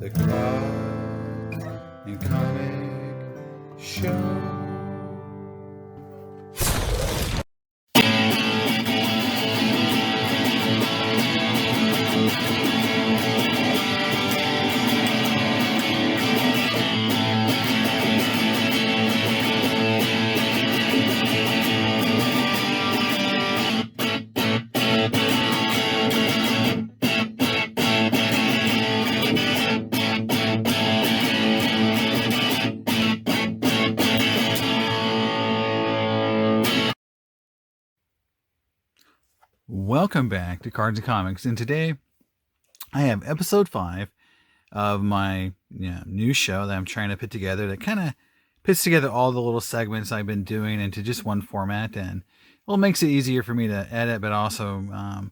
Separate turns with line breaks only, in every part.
the Card and Comic Show. Welcome back to Cards and Comics, and today I have episode 5 of my new show that I'm trying to put together that kind of puts together all the little segments I've been doing into just one format, and well, makes it easier for me to edit, but also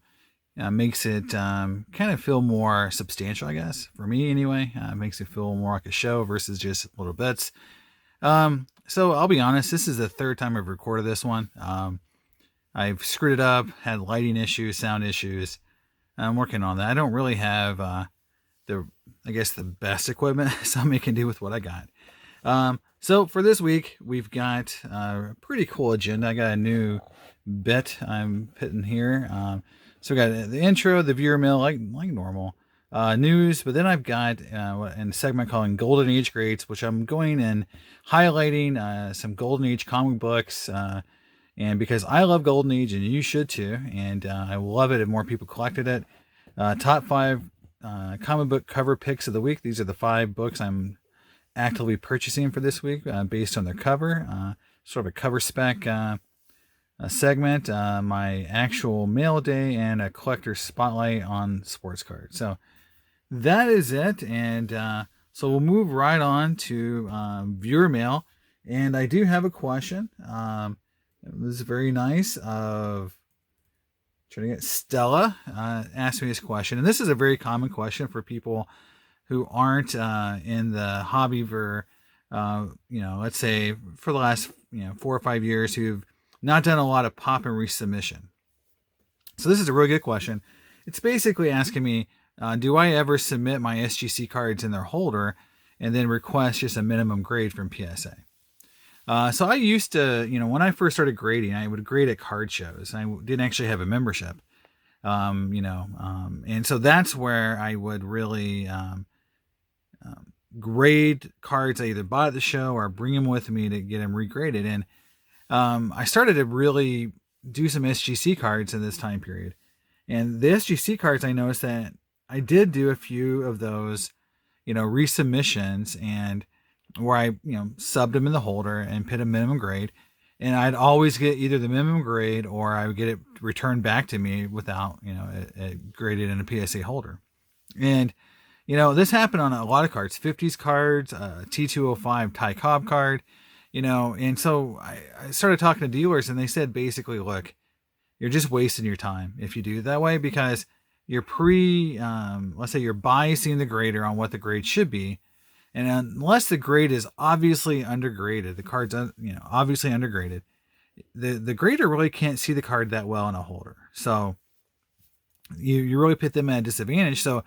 makes it kind of feel more substantial, I guess, for me anyway. Makes it feel more like a show versus just little bits. So I'll be honest, this is the third time I've recorded this one. I've screwed it up, had lighting issues, sound issues. I'm working on that. I don't really have the best equipment, so I'm making do with what I got. So for this week, we've got a pretty cool agenda. I got a new bit I'm putting here. So we got the intro, the viewer mail, like normal, news, but then I've got a segment called Golden Age Greats, which I'm going and highlighting some Golden Age comic books. And because I love Golden Age, and you should too, and I will love it if more people collected it. Top 5 comic book cover picks of the week. These are the 5 books I'm actively purchasing for this week based on their cover. Sort of a cover spec segment, my actual mail day, and a collector's spotlight on sports cards. So that is it, and so we'll move right on to viewer mail. And I do have a question. It was very nice of trying to get Stella asked me this question, and this is a very common question for people who aren't in the hobby for let's say for the last 4 or 5 years, who've not done a lot of pop and resubmission. So this is a really good question. It's basically asking me, do I ever submit my SGC cards in their holder and then request just a minimum grade from PSA? So I used to, when I first started grading, I would grade at card shows. I didn't actually have a membership, and so that's where I would really grade cards I either bought at the show or bring them with me to get them regraded. And I started to really do some SGC cards in this time period. And the SGC cards, I noticed that I did do a few of those, resubmissions, and where I, subbed them in the holder and put a minimum grade, and I'd always get either the minimum grade or I would get it returned back to me without, it graded in a PSA holder. And, this happened on a lot of cards, 50s cards, T205 Ty Cobb card, and so I started talking to dealers, and they said basically, look, you're just wasting your time if you do it that way, because you're let's say you're biasing the grader on what the grade should be. And unless the grade is obviously undergraded, the card's obviously undergraded, the grader really can't see the card that well in a holder. So you really put them at a disadvantage. So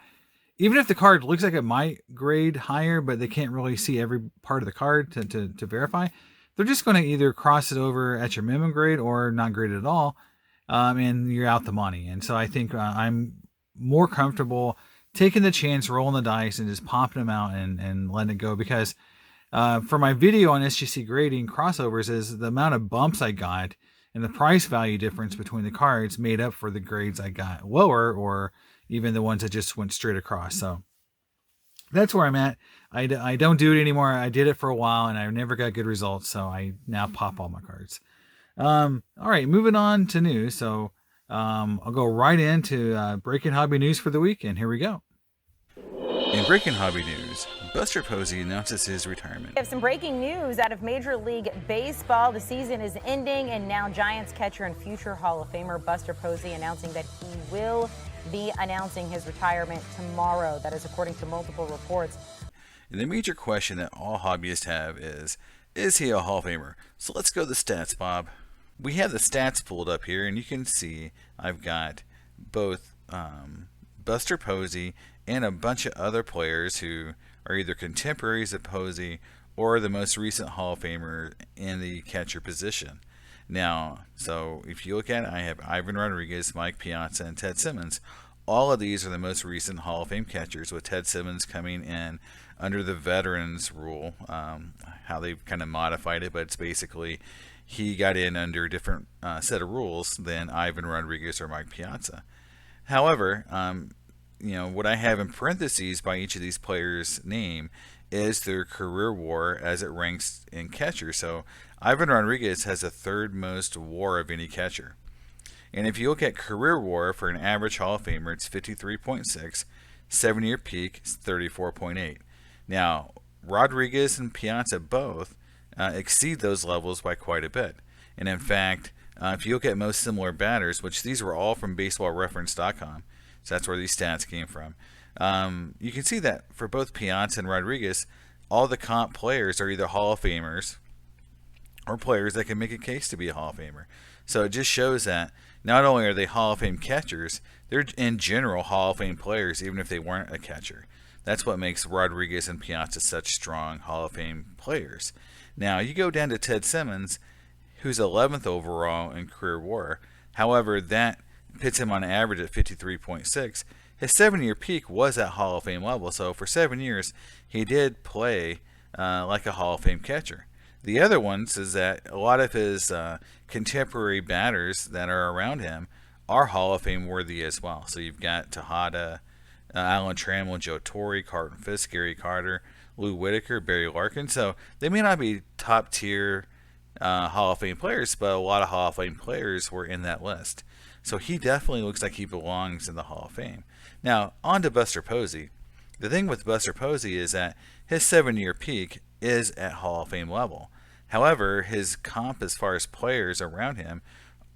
even if the card looks like it might grade higher, but they can't really see every part of the card to verify, they're just going to either cross it over at your minimum grade or not grade it at all, and you're out the money. And so I think I'm more comfortable taking the chance, rolling the dice, and just popping them out and letting it go. Because for my video on SGC grading crossovers, is the amount of bumps I got and the price value difference between the cards made up for the grades I got lower, or even the ones that just went straight across. So that's where I'm at. I don't do it anymore. I did it for a while and I never got good results, so I now pop all my cards. All right, moving on to news. So I'll go right into Breaking Hobby News for the week, and here we go. In Breaking Hobby News, Buster Posey announces his retirement.
We have some breaking news out of Major League Baseball. The season is ending, and now Giants catcher and future Hall of Famer Buster Posey announcing that he will be announcing his retirement tomorrow. That is according to multiple reports.
And the major question that all hobbyists have is he a Hall of Famer? So let's go to the stats, Bob. We have the stats pulled up here, and you can see I've got both Buster Posey and a bunch of other players who are either contemporaries of Posey or the most recent Hall of Famer in the catcher position. Now, so if you look at it, I have Ivan Rodriguez, Mike Piazza, and Ted Simmons. All of these are the most recent Hall of Fame catchers, with Ted Simmons coming in under the veterans rule, how they've kind of modified it, but it's basically he got in under a different set of rules than Ivan Rodriguez or Mike Piazza. However, what I have in parentheses by each of these players' name is their career WAR as it ranks in catcher. So Ivan Rodriguez has the third most WAR of any catcher. And if you look at career WAR for an average Hall of Famer, it's 53.6. 7-year peak is 34.8. Now, Rodriguez and Piazza both exceed those levels by quite a bit. And in fact, if you look at most similar batters, which these were all from baseballreference.com, so that's where these stats came from, you can see that for both Piazza and Rodriguez, all the comp players are either Hall of Famers or players that can make a case to be a Hall of Famer. So it just shows that not only are they Hall of Fame catchers, they're in general Hall of Fame players, even if they weren't a catcher. That's what makes Rodriguez and Piazza such strong Hall of Fame players. Now, you go down to Ted Simmons, who's 11th overall in career WAR. However, that puts him on average at 53.6. His 7-year peak was at Hall of Fame level, so for 7 years, he did play like a Hall of Fame catcher. The other ones is that a lot of his contemporary batters that are around him are Hall of Fame worthy as well. So you've got Tejada, Alan Trammell, Joe Torre, Carlton Fisk, Gary Carter, Lou Whitaker, Barry Larkin. So they may not be top tier Hall of Fame players, but a lot of Hall of Fame players were in that list. So he definitely looks like he belongs in the Hall of Fame. Now, on to Buster Posey. The thing with Buster Posey is that his 7-year peak is at Hall of Fame level. However, his comp as far as players around him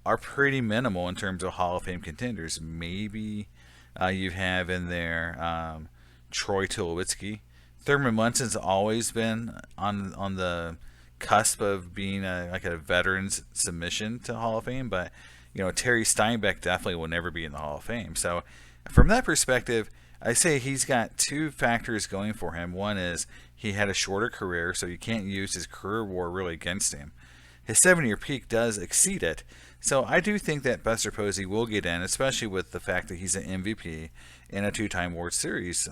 are pretty minimal in terms of Hall of Fame contenders. Maybe you have in there Troy Tulowitzki. Thurman Munson's always been on the cusp of being like a veteran's submission to Hall of Fame, but Terry Steinbeck definitely will never be in the Hall of Fame. So from that perspective, I say he's got two factors going for him. One is he had a shorter career, so you can't use his career WAR really against him. His 7-year peak does exceed it. So I do think that Buster Posey will get in, especially with the fact that he's an MVP and a 2-time World Series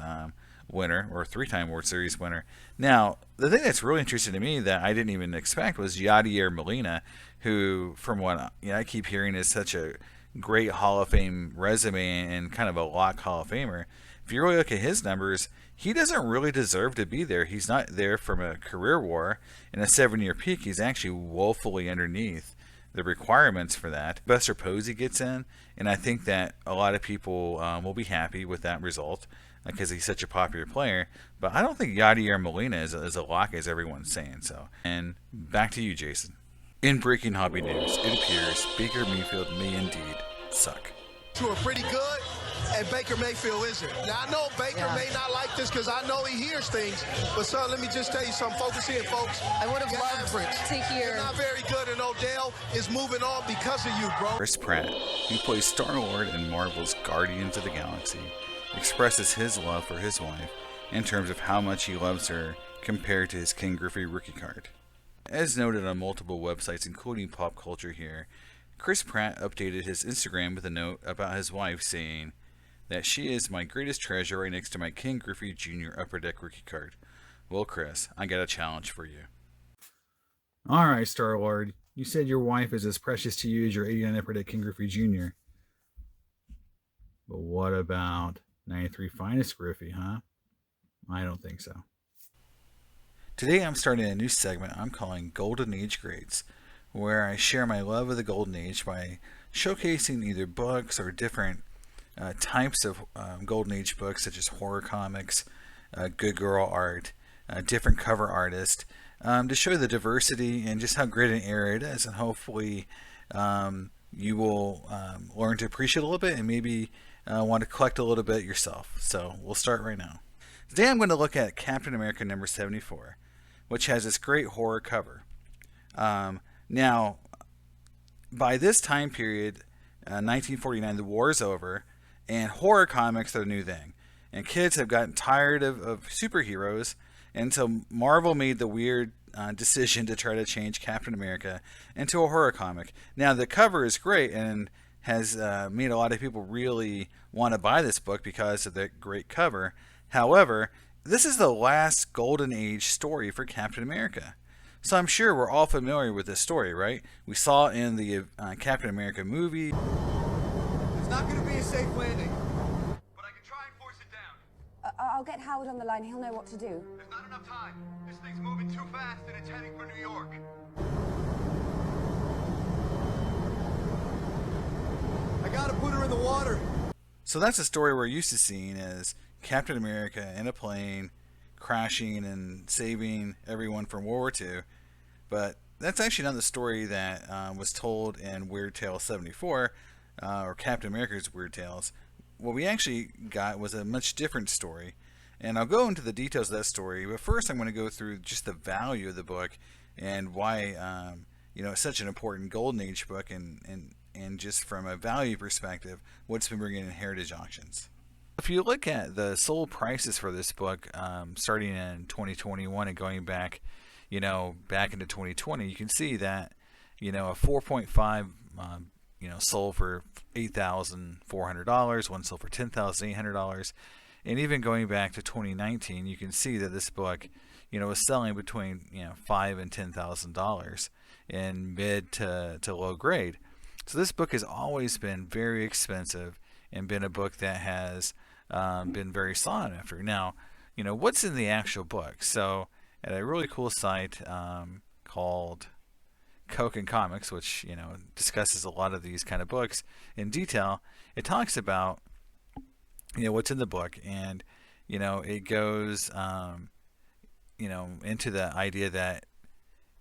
winner, or 3-time World Series winner. Now, the thing that's really interesting to me that I didn't even expect was Yadier Molina, who, from what I keep hearing, is such a great Hall of Fame resume and kind of a lock Hall of Famer. If you really look at his numbers, he doesn't really deserve to be there. He's not there from a career WAR. In a 7-year peak, he's actually woefully underneath the requirements for that. Buster Posey gets in, and I think that a lot of people will be happy with that result because he's such a popular player. But I don't think Yadier Molina is a lock as everyone's saying. So, and back to you, Jason. In breaking hobby news, it appears Baker Mayfield may indeed suck.
You are pretty good, and Baker Mayfield isn't. Now, I know Baker may not like this because I know he hears things, but son, let me just tell you something. Focus in, folks.
I would have loved to hear.
You're not very good, and Odell is moving on because of you, bro.
Chris Pratt, who plays Star-Lord in Marvel's Guardians of the Galaxy, expresses his love for his wife in terms of how much he loves her compared to his King Griffey rookie card. As noted on multiple websites, including Pop Culture here, Chris Pratt updated his Instagram with a note about his wife saying that she is my greatest treasure right next to my King Griffey Jr. Upper Deck rookie card. Well, Chris, I got a challenge for you. All right, Star-Lord. You said your wife is as precious to you as your 89 Upper Deck King Griffey Jr. But what about 93 Finest Griffey, huh? I don't think so. Today I'm starting a new segment I'm calling Golden Age Greats, where I share my love of the Golden Age by showcasing either books or different types of Golden Age books, such as horror comics, good girl art, different cover artists, to show the diversity and just how great an era it is. And hopefully you will learn to appreciate a little bit and maybe want to collect a little bit yourself. So we'll start right now. Today I'm going to look at Captain America number 74, which has this great horror cover. Now, by this time period, 1949, the war's over, and horror comics are the new thing. And kids have gotten tired of superheroes, and so Marvel made the weird decision to try to change Captain America into a horror comic. Now, the cover is great and has made a lot of people really want to buy this book because of the great cover. However, this is the last golden age story for Captain America. So I'm sure we're all familiar with this story, right? We saw it in the Captain America movie.
It's not going to be a safe landing, but I can try and force it down.
I'll get Howard on the line. He'll know what to do.
There's not enough time. This thing's moving too fast and it's heading for New York. I gotta put her in the water.
So that's a story we're used to seeing as Captain America in a plane crashing and saving everyone from World War II. But that's actually not the story that was told in Weird Tales 74 or Captain America's Weird Tales. What we actually got was a much different story. And I'll go into the details of that story, but first I'm going to go through just the value of the book and why it's such an important Golden Age book and just from a value perspective, what's been bringing in heritage auctions. If you look at the sold prices for this book, starting in 2021 and going back, back into 2020, you can see that, a 4.5, sold for $8,400, one sold for $10,800, and even going back to 2019, you can see that this book, was selling between $5,000 and $10,000 in mid to low grade. So this book has always been very expensive and been a book that has been very sought after. Now, what's in the actual book? So at a really cool site called Coke and Comics, which discusses a lot of these kind of books in detail, it talks about what's in the book, and it goes into the idea that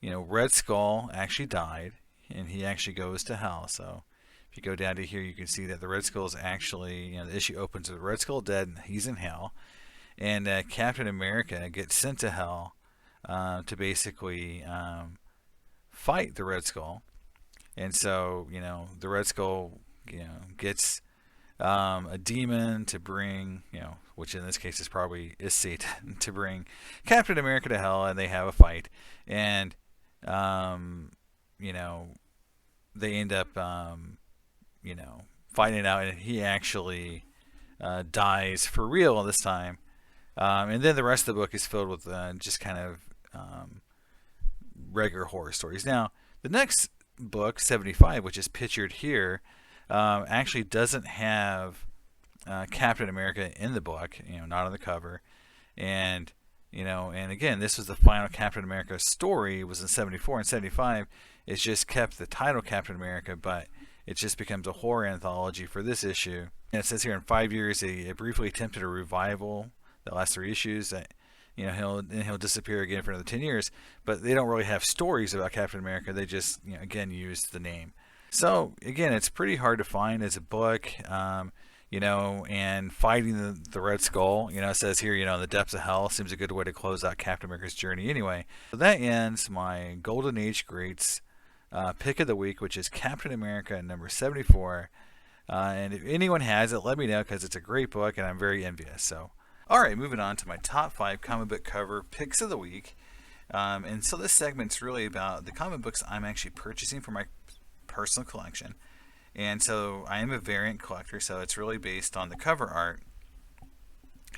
Red Skull actually died, and he actually goes to hell. So if you go down to here, you can see that the Red Skull is actually, the issue opens with Red Skull dead, and he's in hell. And Captain America gets sent to hell to basically fight the Red Skull. And so, the Red Skull, gets a demon to bring, which in this case is Satan, to bring Captain America to hell, and they have a fight. And, they end up, finding out, and he actually dies for real this time. And then the rest of the book is filled with just kind of regular horror stories. Now, the next book, 75, which is pictured here, actually doesn't have Captain America in the book, not on the cover. And, and again, this was the final Captain America story. It was in 74 and 75. It's just kept the title Captain America, but it just becomes a horror anthology for this issue. And it says here in 5 years, they briefly attempted a revival, the last 3 issues, that he'll disappear again for another 10 years, but they don't really have stories about Captain America. They just again use the name. So again, it's pretty hard to find as a book, and fighting the Red Skull, it says here, in the depths of hell seems a good way to close out Captain America's journey anyway. So that ends my Golden Age Greats pick of the week, which is Captain America number 74. And if anyone has it, let me know, because it's a great book and I'm very envious. So, all right, moving on to my top 5 comic book cover picks of the week. And so this segment's really about the comic books I'm actually purchasing for my personal collection. And so I am a variant collector, so it's really based on the cover art.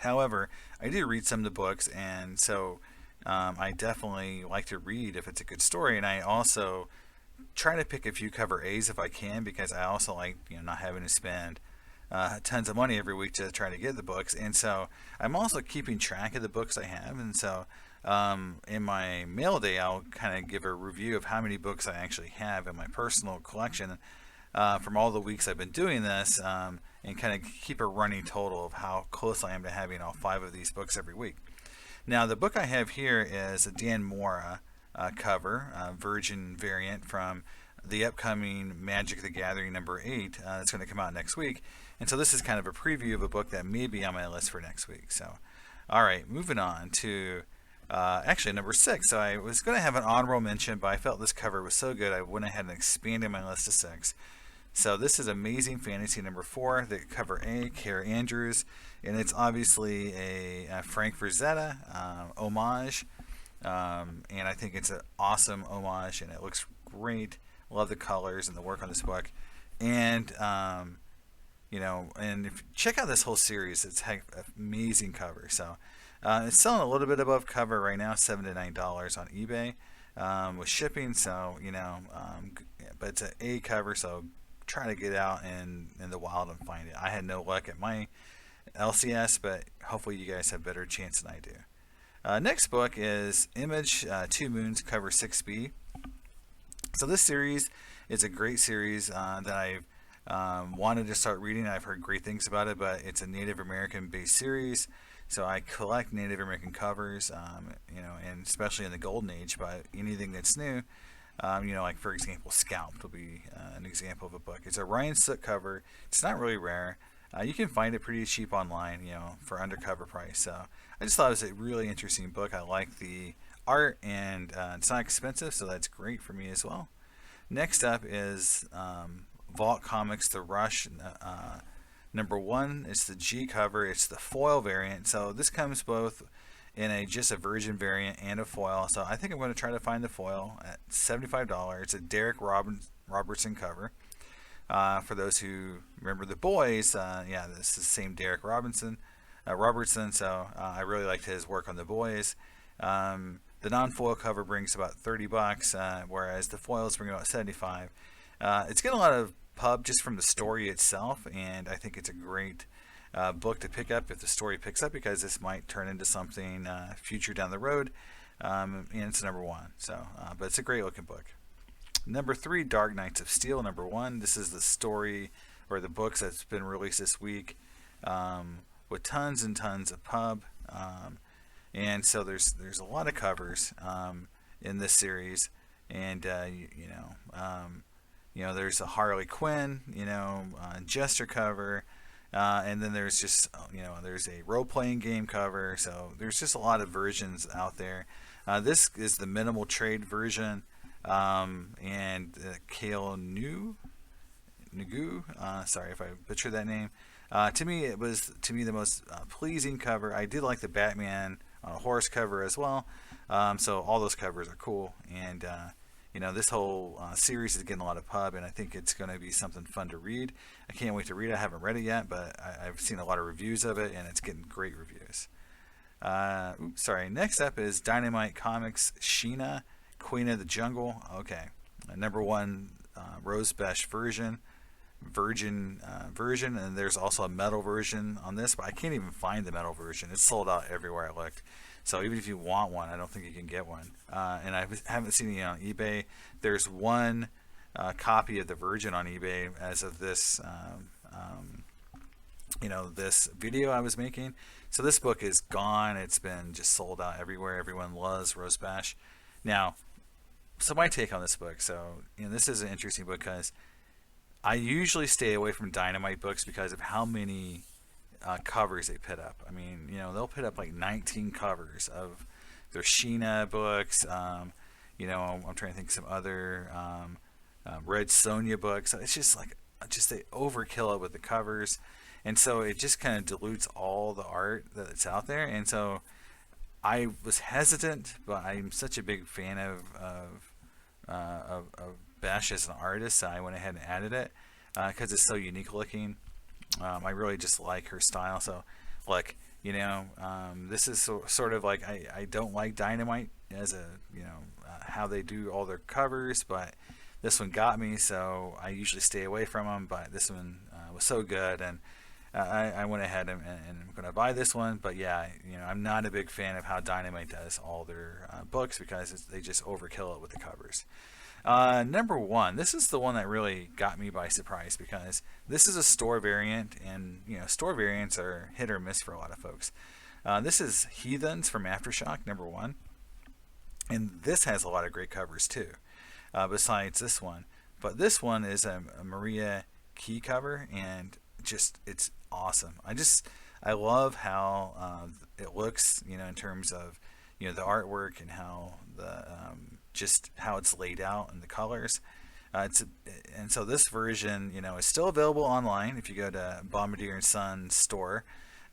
However, I do read some of the books, and so I definitely like to read if it's a good story. And I also try to pick a few cover A's if I can, because I also like not having to spend tons of money every week to try to get the books. And so I'm also keeping track of the books I have. And so in my mail day, I'll kind of give a review of how many books I actually have in my personal collection from all the weeks I've been doing this, and kind of keep a running total of how close I am to having all 5 of these books every week. Now, the book I have here is a Dan Mora cover, Virgin variant from the upcoming Magic the Gathering number 8 that's going to come out next week. And so this is kind of a preview of a book that may be on my list for next week. So, all right, moving on to actually number 6. So I was going to have an honorable mention, but I felt this cover was so good I went ahead and expanded my list to 6. So this is Amazing Fantasy number 4, the cover A, Kara Andrews, and it's obviously a Frank Frazetta homage, and I think it's an awesome homage, and it looks great. Love the colors and the work on this book, and and if check out this whole series. It's amazing cover. So it's selling a little bit above cover right now, $7 to $9 on eBay with shipping. So but it's an A cover, so try to get out in the wild and find it. I had no luck at my LCS, but hopefully you guys have better chance than I do. Next book is Image 2 Moons, cover 6B. So this series is a great series that I've wanted to start reading. I've heard great things about it, but it's a Native American based series. So I collect Native American covers, and especially in the Golden Age, but anything that's new. Like for example, Scalped will be an example of a book. It's a Ryan Sook cover. It's not really rare. You can find it pretty cheap online, for undercover price. So I just thought it was a really interesting book. I like the art, and it's not expensive, so that's great for me as well. Next up is Vault Comics The Rush number 1. It's the G cover. It's the foil variant. So this comes both in just a virgin variant and a foil. So I think I'm going to try to find the foil at $75. It's a Derek Robertson cover. For those who remember The Boys, this is the same Derek Robertson. So I really liked his work on The Boys. The non-foil cover brings about $30, whereas the foils bring about $75. It's getting a lot of pub just from the story itself, and I think it's a great book to pick up if the story picks up, because this might turn into something future down the road, and it's number 1. So, but it's a great looking book. Number 3, Dark Knights of Steel, number 1. This is the story or the books that's been released this week, with tons and tons of pub, and so there's a lot of covers in this series, and there's a Harley Quinn, Jester cover, and then there's just, there's a role-playing game cover. So there's just a lot of versions out there. This is the minimal trade version, and Kale Nugu, sorry if I butchered that name. To me, it was the most pleasing cover. I did like the Batman on a horse cover as well. So all those covers are cool, and this whole series is getting a lot of pub, and I think it's going to be something fun to read. I can't wait to read it. I haven't read it yet, but I've seen a lot of reviews of it, and it's getting great reviews. Next up is Dynamite Comics Sheena, Queen of the Jungle. Okay, number 1 Rose Besh virgin, and there's also a metal version on this, but I can't even find the metal version. It's sold out everywhere I looked. So even if you want one, I don't think you can get one. And I haven't seen it on eBay. There's one copy of the Virgin on eBay as of this, this video I was making. So this book is gone. It's been just sold out everywhere. Everyone loves Rose Bash. Now, so my take on this book. So this is an interesting book because I usually stay away from Dynamite books because of how many covers they put up. I mean, they'll put up like 19 covers of their Sheena books. I'm trying to think of some other Red Sonja books. It's just they overkill it with the covers, and so it just kind of dilutes all the art that's out there. And so I was hesitant, but I'm such a big fan of Bash as an artist, so I went ahead and added it because it's so unique looking. I really just like her style. So, this is sort of like I don't like Dynamite as a how they do all their covers, but this one got me, so I usually stay away from them. But this one was so good, and I went ahead and I'm going to buy this one. But yeah, I'm not a big fan of how Dynamite does all their books because they just overkill it with the covers. Number 1, this is the one that really got me by surprise because this is a store variant, and store variants are hit or miss for a lot of folks. This is Heathens from Aftershock, number 1, and this has a lot of great covers too, besides this one. But this one is a Maria Key cover, and it's awesome. I love how it looks, in terms of the artwork and how the just how it's laid out and the colors. And so this version, is still available online if you go to Bombardier and Son store.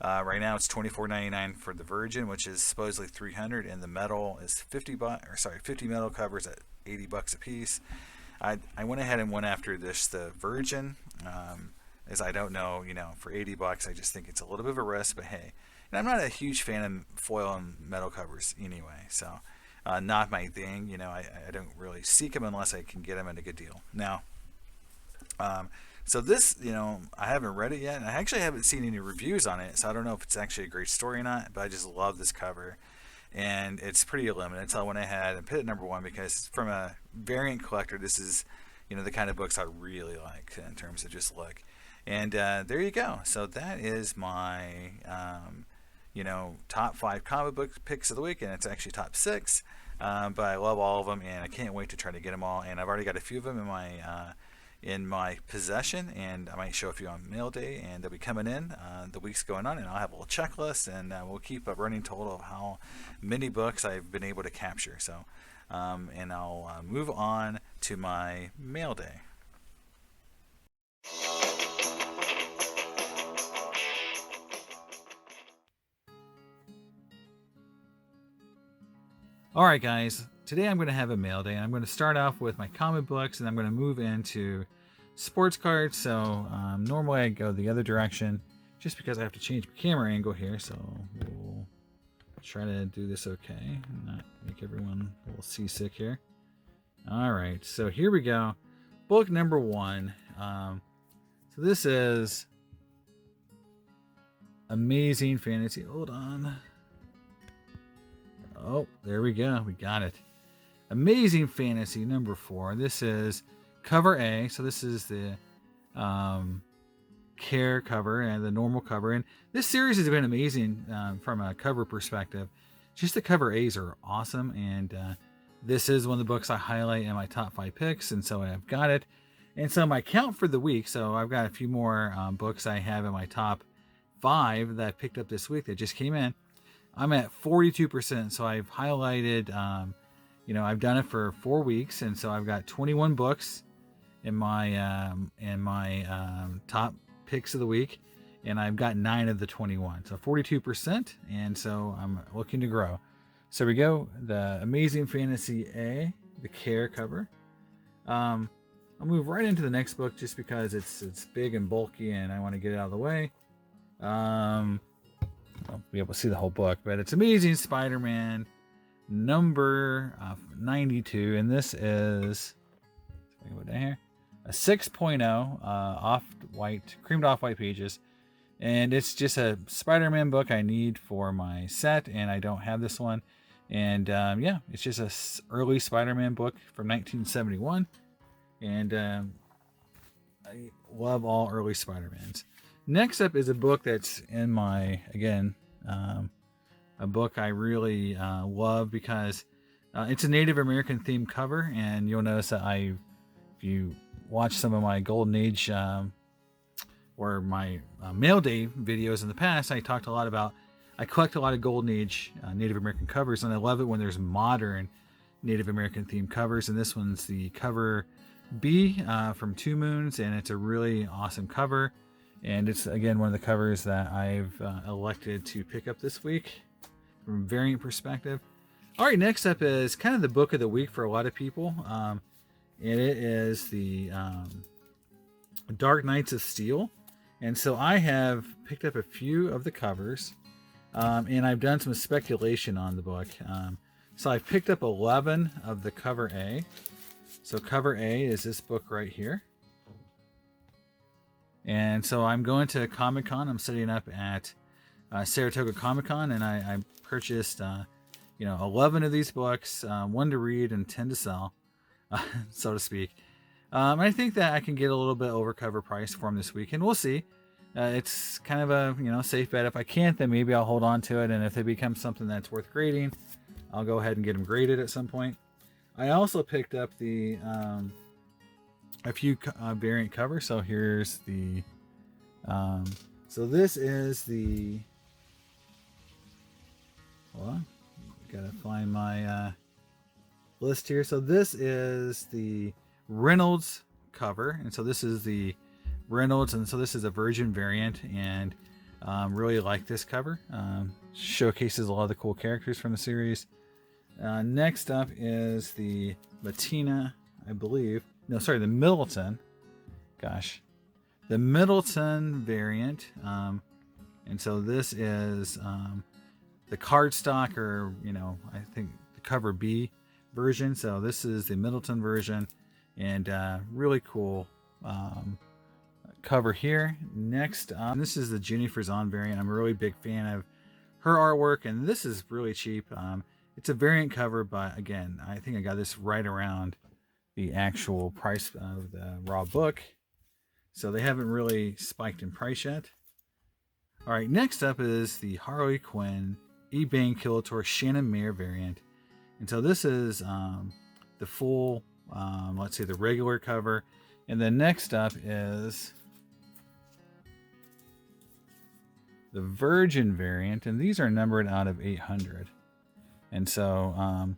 Right now it's $24.99 for the Virgin, which is supposedly $300, and the metal is 50 metal covers at $80 a piece. I went ahead and went after the Virgin, as I don't know, for $80, I just think it's a little bit of a risk, but hey, and I'm not a huge fan of foil and metal covers anyway, so not my thing. I don't really seek them unless I can get them at a good deal. Now, so this, I haven't read it yet, and I actually haven't seen any reviews on it, so I don't know if it's actually a great story or not, but I just love this cover, and it's pretty limited, so I went ahead and put it number one because from a variant collector, this is, the kind of books I really like in terms of just look. And there you go. So that is my, top 5 comic book picks of the week, and it's actually top 6, but I love all of them, and I can't wait to try to get them all, and I've already got a few of them in my possession, and I might show a few on mail day, and they'll be coming in the week's going on, and I'll have a little checklist, and we'll keep a running total of how many books I've been able to capture. So and I'll move on to my mail day. Alright guys, today I'm going to have a mail day, and I'm going to start off with my comic books, and I'm going to move into sports cards. So normally I go the other direction just because I have to change my camera angle here, so we'll try to do this okay, not make everyone a little seasick here. Alright, so here we go. Book number 1. So this is Amazing Fantasy. Hold on. Oh, there we go. We got it. Amazing Fantasy number 4. This is cover A. So this is the care cover and the normal cover. And this series has been amazing from a cover perspective. Just the cover A's are awesome. And this is one of the books I highlight in my top 5 picks. And so I've got it. And so my count for the week. So I've got a few more books I have in my top 5 that I picked up this week that just came in. I'm at 42%, so I've highlighted, I've done it for 4 weeks, and so I've got 21 books in my top picks of the week, and I've got 9 of the 21, so 42%, and so I'm looking to grow. So we go, the Amazing Fantasy A, the care cover. I'll move right into the next book just because it's big and bulky, and I want to get it out of the way. I'll be able to see the whole book, but it's Amazing Spider-Man number 92, and this is a 6.0 off-white, creamed off-white pages, and it's just a Spider-Man book I need for my set, and I don't have this one, and it's just a early Spider-Man book from 1971, and I love all early Spider-Mans. Next up is a book that's in my, again, a book I really love because it's a Native American themed cover, and you'll notice that if you watch some of my Golden Age or my mail day videos in the past, I talked a lot about, I collect a lot of Golden Age Native American covers, and I love it when there's modern Native American themed covers, and this one's the cover B from Two Moons, and it's a really awesome cover. And it's, again, one of the covers that I've elected to pick up this week from a variant perspective. All right, next up is kind of the book of the week for a lot of people. And it is the Dark Knights of Steel. And so I have picked up a few of the covers. And I've done some speculation on the book. So I've picked up 11 of the cover A. So cover A is this book right here. And so I'm going to Comic-Con. I'm setting up at Saratoga Comic-Con, and I purchased, 11 of these books, 1 to read and 10 to sell, so to speak. I think that I can get a little bit over cover price for them this week, and we'll see. It's kind of a safe bet. If I can't, then maybe I'll hold on to it, and if they become something that's worth grading, I'll go ahead and get them graded at some point. I also picked up the a few variant covers. So here's the so this is the, hold on, gotta find my list here. So this is the Reynolds cover, and so this is the Reynolds, and so this is a Virgin variant, and really like this cover. Showcases a lot of the cool characters from the series. Next up is the Latina, I believe. No, sorry, the Middleton. Gosh, the Middleton variant. And so this is the cardstock, or I think the cover B version. So this is the Middleton version, and really cool cover here. Next, this is the Jennifer Zahn variant. I'm a really big fan of her artwork, and this is really cheap. It's a variant cover, but again, I think I got this right around the actual price of the raw book, so they haven't really spiked in price yet. All right, next up is the Harley Quinn E-Bane Killator Shannon Mayer variant, and so this is the full, let's say the regular cover, and then next up is the Virgin variant, and these are numbered out of 800. And so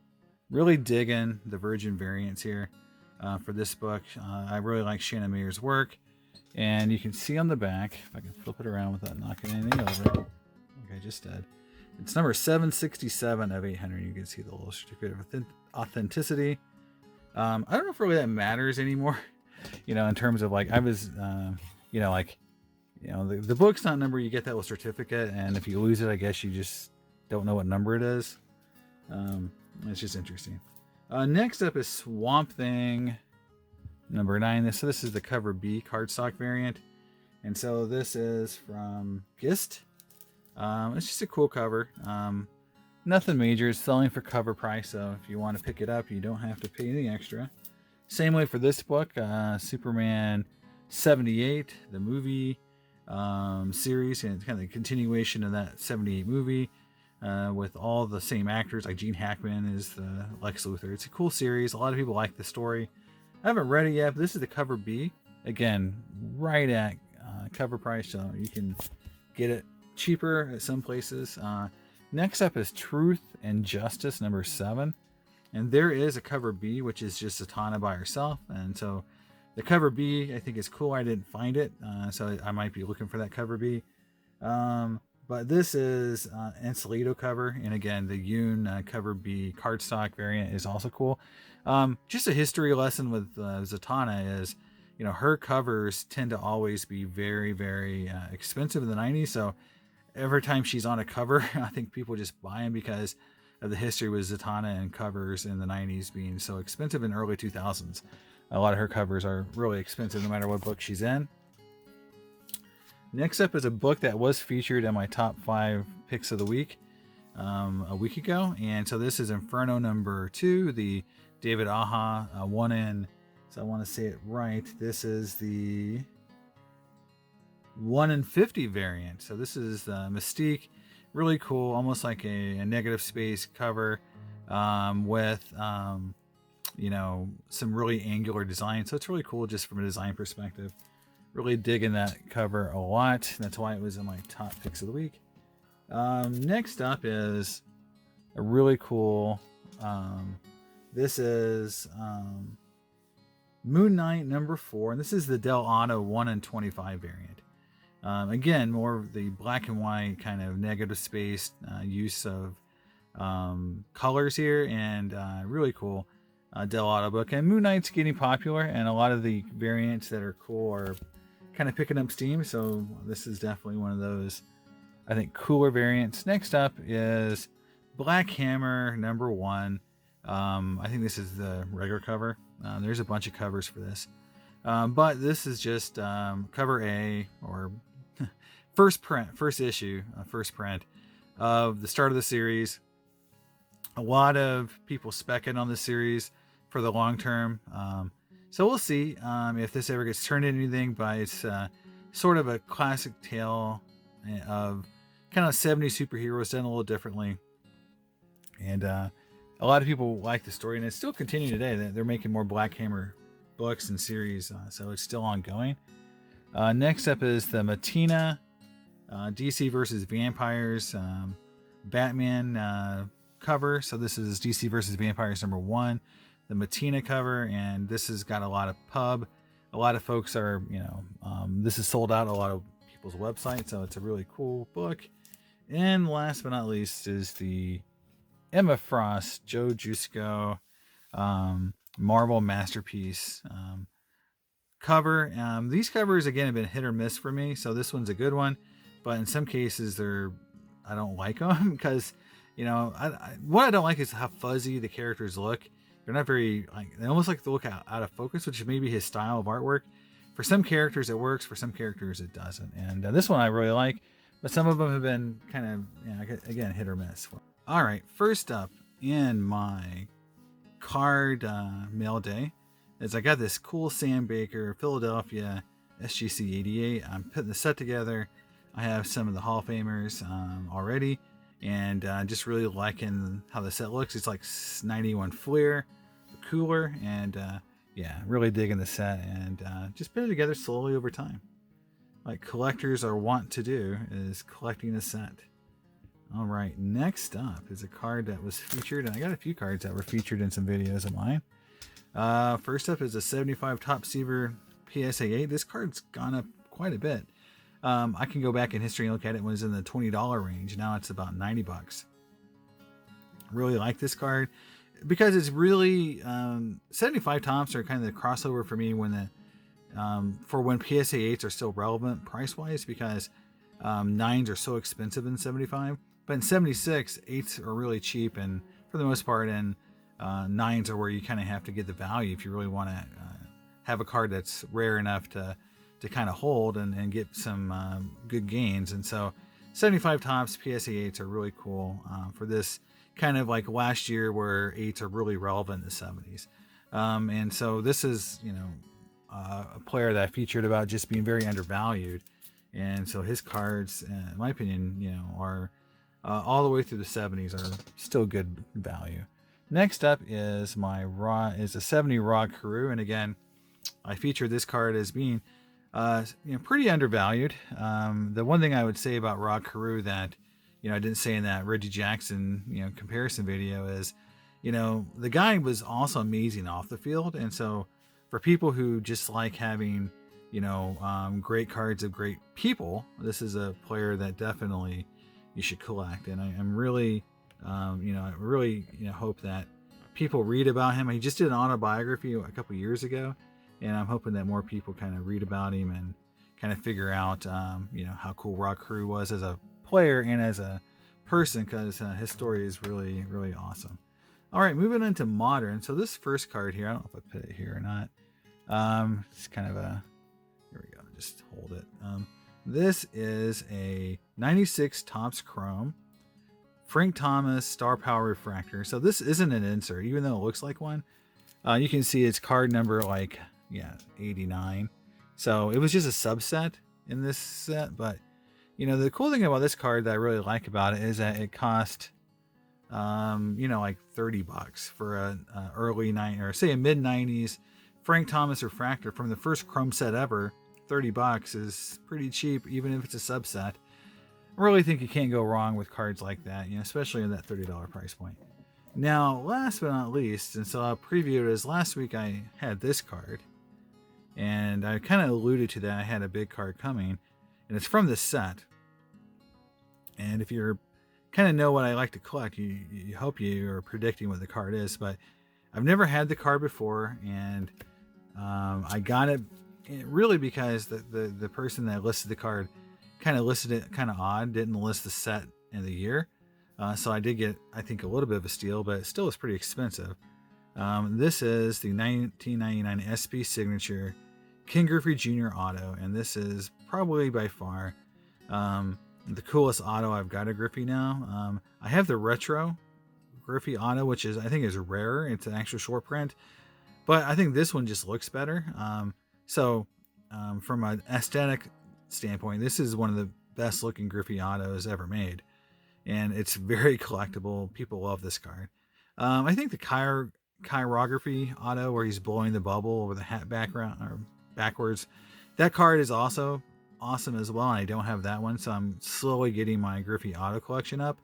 really digging the Virgin variants here for this book. I really like Shannon Mayer's work, and you can see on the back, if I can flip it around without knocking anything over, like I just did, it's number 767 of 800. You can see the little certificate of authenticity. I don't know if really that matters anymore, in terms of like, I was, the book's not numbered, you get that little certificate, and if you lose it, I guess you just don't know what number it is. It's just interesting. Next up is Swamp Thing number 9. This is the cover B cardstock variant, and so this is from Gist. It's just a cool cover. Nothing major. It's selling for cover price, so if you want to pick it up, you don't have to pay anything extra. Same way for this book, Superman 78, the movie series, and it's kind of the continuation of that 78 movie. With all the same actors, like Gene Hackman is the Lex Luthor. It's a cool series. A lot of people like the story. I haven't read it yet, but this is the cover B. Again, right at cover price, so you can get it cheaper at some places. Next up is Truth and Justice number 7. And there is a cover B, which is just Zatanna by herself. And so the cover B, I think, is cool. I didn't find it, so I might be looking for that cover B. But this is Encelado cover, and again, the Yoon cover B cardstock variant is also cool. Just a history lesson with Zatanna is, her covers tend to always be very, very expensive in the 90s. So every time she's on a cover, I think people just buy them because of the history with Zatanna and covers in the 90s being so expensive in early 2000s. A lot of her covers are really expensive no matter what book she's in. Next up is a book that was featured in my top 5 picks of the week a week ago. And so this is Inferno number 2, the David Aja one in, so I want to say it right. This is the 1 in 50 variant. So this is Mystique. Really cool, almost like a negative space cover with, some really angular design. So it's really cool just from a design perspective. Really digging that cover a lot. That's why it was in my top picks of the week. Next up is a really cool, this is Moon Knight number 4, and this is the Del Auto 1 in 25 variant. Again, more of the black and white kind of negative space use of colors here, and really cool Del Auto book. And Moon Knight's getting popular, and a lot of the variants that are cool are kind of picking up steam, so this is definitely one of those, I think, cooler variants. Next up is Black Hammer number 1. I think this is the regular cover. There's a bunch of covers for this, but this is just cover A, or first print of the start of the series. A lot of people specking on this series for the long term. So we'll see if this ever gets turned into anything, but it's sort of a classic tale of kind of 70s superheroes done a little differently. And a lot of people like the story, and it's still continuing today. They're making more Black Hammer books and series, so it's still ongoing. Next up is the Matina DC versus Vampires Batman cover. So this is DC versus Vampires number 1. the Matina cover, and this has got a lot of pub. A lot of folks are, this is sold out on a lot of people's websites, so it's a really cool book. And last but not least is the Emma Frost, Joe Jusko, Marvel Masterpiece cover. These covers, again, have been hit or miss for me, so this one's a good one. But in some cases, I don't like them because, what I don't like is how fuzzy the characters look. They're not very, they almost like to look out of focus, which is maybe his style of artwork. For some characters, it works. For some characters, it doesn't. And this one I really like, but some of them have been kind of, again, hit or miss. All right, first up in my card mail day is I got this cool Sam Baker Philadelphia SGC 88. I'm putting the set together. I have some of the Hall of Famers already, and just really liking how the set looks. It's like 91 Fleer, the cooler, and really digging the set, and just put it together slowly over time. Like collectors are wont to do, is collecting a set. All right, next up is a card that was featured, and I got a few cards that were featured in some videos of mine. First up is a 75 Top Seaver PSA 8. This card's gone up quite a bit. I can go back in history and look at it when it was in the $20 range. Now it's about $90. Really like this card because it's really 75 tops are kind of the crossover for me when when PSA 8s are still relevant price wise, because 9s are so expensive in 75. But in 76, 8s are really cheap, and for the most part, and 9s are where you kind of have to get the value if you really want to have a card that's rare enough to kind of hold and get some good gains. And so 75 tops PSA 8s are really cool for this kind of like last year where 8s are really relevant in the 70s. And so this is, a player that I featured about just being very undervalued. And so his cards, in my opinion, are all the way through the 70s are still good value. Next up is a 70 Rod Carew. And again, I featured this card as being pretty undervalued. The one thing I would say about Rod Carew that, I didn't say in that Reggie Jackson, comparison video is, the guy was also amazing off the field. And so for people who just like having, great cards of great people, this is a player that definitely you should collect. And I'm really, I really, hope that people read about him. He just did an autobiography a couple years ago, and I'm hoping that more people kind of read about him and kind of figure out, how cool Rod Carew was as a player and as a person, because his story is really, really awesome. All right, moving into modern. So this first card here, I don't know if I put it here or not. It's kind of here we go, just hold it. This is a 96 Topps Chrome Frank Thomas Star Power Refractor. So this isn't an insert, even though it looks like one. You can see it's card number 89. So it was just a subset in this set, but the cool thing about this card that I really like about it is that it cost like $30 for an early or say a mid 90s Frank Thomas refractor from the first Chrome set ever. $30 is pretty cheap, even if it's a subset. I really think you can't go wrong with cards like that, especially in that $30 price point. Now, last but not least, and so I'll preview it as last week I had this card, and I kind of alluded to that I had a big card coming, and it's from this set. And if you're kind of know what I like to collect, you hope you are predicting what the card is, but I've never had the card before, and I got it really because the person that listed the card kind of listed it kind of odd, didn't list the set and the year. So I did get, I think, a little bit of a steal, but it still is pretty expensive. This is the 1999 SP Signature King Griffey Jr. Auto, and this is probably by far the coolest auto I've got of Griffey now. I have the retro Griffey auto, which I think is rarer. It's an actual short print, but I think this one just looks better. From an aesthetic standpoint, this is one of the best looking Griffey autos ever made, and it's very collectible. People love this card. I think the chirography auto where he's blowing the bubble over the hat background or backwards, that card is also awesome as well. And I don't have that one, so I'm slowly getting my Griffey auto collection up.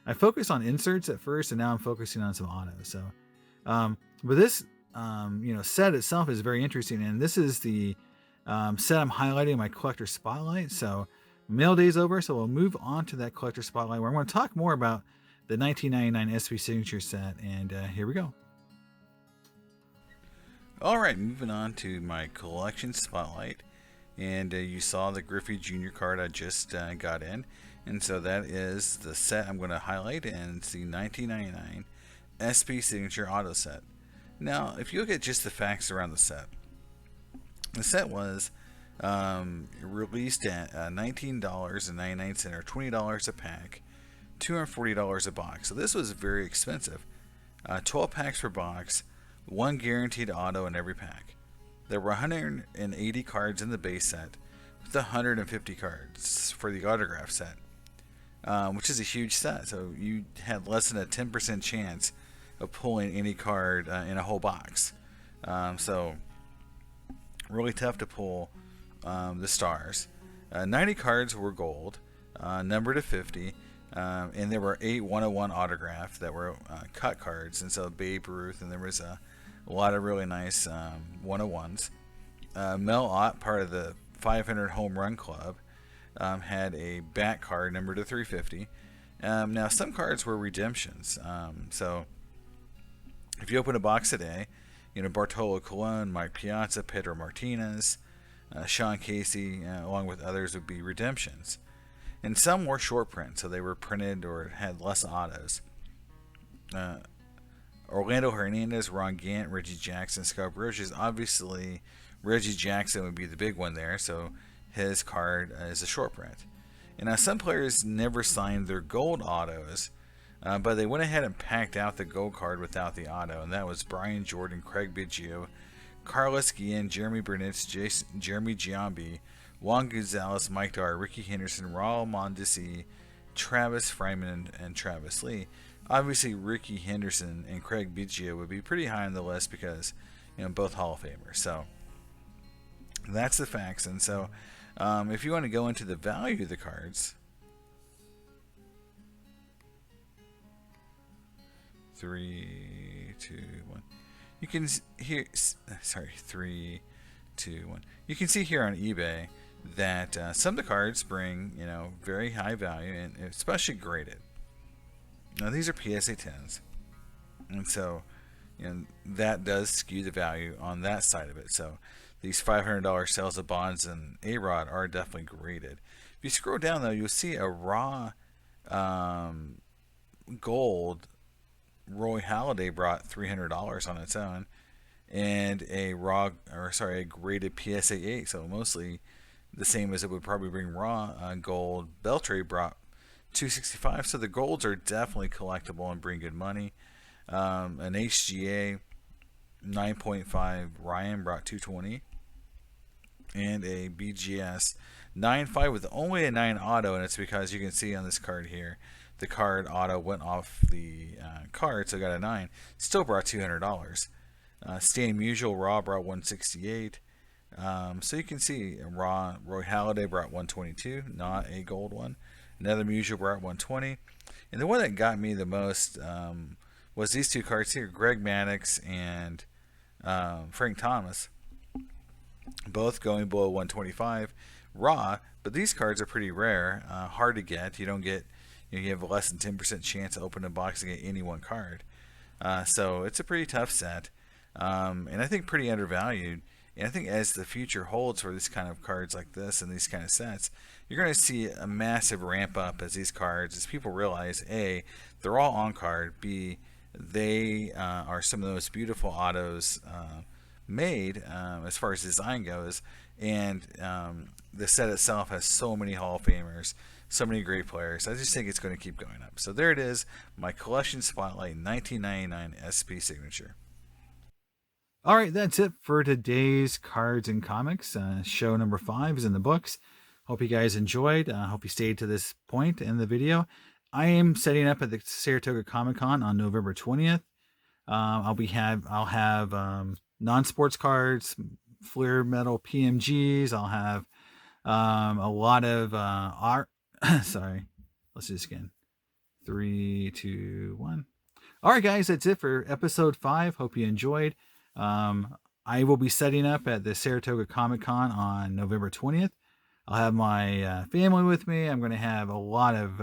I focused on inserts at first, and now I'm focusing on some autos. So But this, set itself is very interesting, and this is the set I'm highlighting in my collector spotlight. So mail day's over, so we'll move on to that collector spotlight where I'm going to talk more about the 1999 SP Signature set, and here we go. All right, moving on to my collection spotlight, and you saw the Griffey Jr. card I just got in, and so that is the set I'm going to highlight, and it's the 1999 SP Signature Auto set. Now, if you look at just the facts around the set was released at $19.99 or $20 a pack, $240 a box. So this was very expensive. 12 packs per box, one guaranteed auto in every pack. There were 180 cards in the base set with 150 cards for the autograph set, which is a huge set. So you had less than a 10% chance of pulling any card in a whole box. So really tough to pull the stars. 90 cards were gold, numbered to 50, and there were 8 101 autograph that were cut cards, and so Babe Ruth, and there was a lot of really nice 101s. Mel Ott, part of the 500 Home Run Club, had a back card numbered to 350. Now some cards were redemptions, so if you open a box today, Bartolo Colon, Mike Piazza, Pedro Martinez, Sean Casey, along with others, would be redemptions. And some were short print, so they were printed or had less autos. Orlando Hernandez, Ron Gant, Reggie Jackson, Scott Bridges. Obviously, Reggie Jackson would be the big one there, so his card is a short print. And now some players never signed their gold autos, but they went ahead and packed out the gold card without the auto, and that was Brian Jordan, Craig Biggio, Carlos Guillen, Jeremy Burnitz, Jeremy Giambi, Juan Gonzalez, Mike Dyer, Ricky Henderson, Raul Mondesi, Travis Fryman, and Travis Lee. Obviously, Ricky Henderson and Craig Biggio would be pretty high on the list because, both Hall of Famers. So that's the facts. And so if you want to go into the value of the cards, 3, 2, 1. You can hear. Sorry, 3, 2, 1. You can see here on eBay that some of the cards bring very high value, and especially graded. Now these are PSA 10s, and so that does skew the value on that side of it. So these $500 sales of Bonds and A-Rod are definitely graded. If you scroll down though, you'll see a raw gold. Roy Halladay brought $300 on its own, and a graded PSA 8, so mostly the same as it would probably bring raw gold. Beltray brought $265, so the golds are definitely collectible and bring good money. An HGA 9.5 Ryan brought $220, and a BGS 9.5 with only a 9 auto, and it's because you can see on this card here, the card auto went off the card, so I got a 9. Still brought $200. Stan Musial Raw brought $168. So you can see Raw Roy Halladay brought $122, not a gold one. Another Musial brought $120. And the one that got me the most was these two cards here, Greg Maddux and Frank Thomas, both going below $125 raw. But these cards are pretty rare, hard to get. You don't get. You have a less than 10% chance to open a box and get any one card. So it's a pretty tough set, and I think pretty undervalued. And I think as the future holds for this kind of cards like this and these kind of sets, you're going to see a massive ramp up as these cards, as people realize, A, they're all on card, B, they are some of the most beautiful autos made as far as design goes, and the set itself has so many Hall of Famers, so many great players. I just think it's going to keep going up. So there it is, my collection spotlight 1999 SP Signature. All right, that's it for today's Cards and Comics. Show number 5 is in the books. Hope you guys enjoyed. Hope you stayed to this point in the video. I am setting up at the Saratoga Comic Con on November 20th. I'll have non-sports cards, Flair Metal PMGs. I'll have a lot of art. Sorry, let's do this again. 3, 2, 1. All right, guys, that's it for episode 5. Hope you enjoyed. I will be setting up at the Saratoga Comic Con on November 20th. I'll have my family with me. I'm going to have a lot of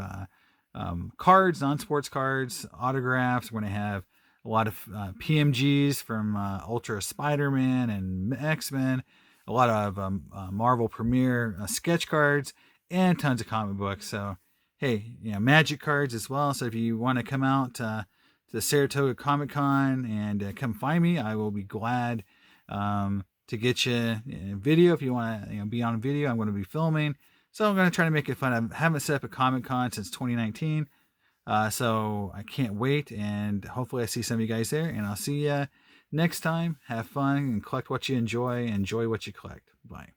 cards, non-sports cards, autographs. We're going to have a lot of PMGs from Ultra Spider-Man and X-Men, a lot of Marvel Premiere sketch cards, and tons of comic books. So, hey, magic cards as well. So if you want to come out to the Saratoga Comic Con and come find me, I will be glad to get you a video. If you want to be on video, I'm going to be filming. So I'm going to try to make it fun. I haven't set up a Comic Con since 2019. So I can't wait. And hopefully I see some of you guys there. And I'll see you next time. Have fun and collect what you enjoy. Enjoy what you collect. Bye.